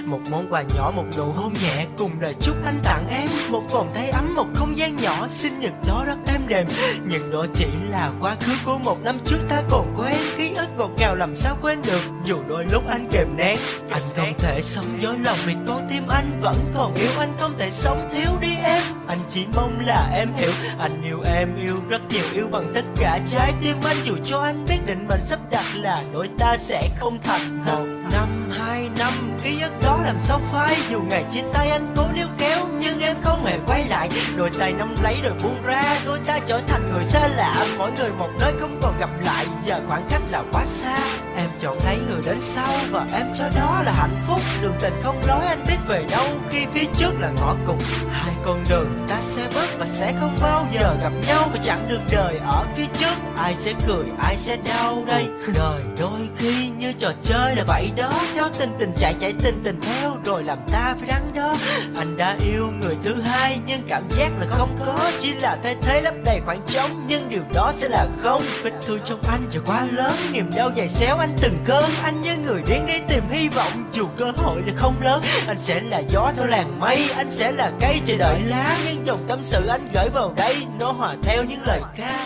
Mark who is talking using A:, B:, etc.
A: Một món quà nhỏ, một nụ hôn nhẹ, cùng lời chúc anh tặng em. Một vòng tay ấm, một không gian nhỏ, sinh nhật đó rất êm đềm. Nhưng đó chỉ là quá khứ của một năm trước ta còn quen. Ký ức ngọt ngào làm sao quên được, dù đôi lúc anh kèm nén. Anh không thể sống dối lòng vì con tim anh vẫn còn yêu. Anh không thể sống thiếu đi em. Anh chỉ mong là em hiểu, anh yêu em, yêu rất nhiều, yêu bằng tất cả trái tim anh. Dù cho anh biết định mệnh sắp đặt là đôi ta sẽ không thành. 1 năm, 2 năm, ký ức đó làm sao phai. Dù ngày chia tay anh cố níu kéo, nhưng em không hề quay lại. Đôi tay nắm lấy rồi buông ra, đôi ta trở thành người xa lạ. Mỗi người một nơi không còn gặp lại, giờ khoảng cách là quá xa. Em chọn lấy người đến sau và em cho đó là hạnh phúc. Đường tình không lối anh biết về đâu, khi phía trước là ngõ cụt. Hai con đường ta sẽ bước và sẽ không bao giờ gặp nhau. Và chặng đường đời ở phía trước, ai sẽ cười, ai sẽ đau đây. Đời đôi khi như trò chơi là vậy đó, theo tình tình chạy tình tình theo, rồi làm ta phải đắn đo. Anh đã yêu người thứ hai nhưng cảm giác là không có, chỉ là thay thế lấp đầy khoảng trống, nhưng điều đó sẽ là không. Vết thương trong anh giờ quá lớn, niềm đau dày xéo anh từng cơn. Anh như người điên đi tìm hy vọng, dù cơ hội là không lớn. Anh sẽ là gió theo làn mây, anh sẽ là cây chờ đợi lá. Nhưng dòng tâm sự anh gửi vào đây, nó hòa theo những lời ca.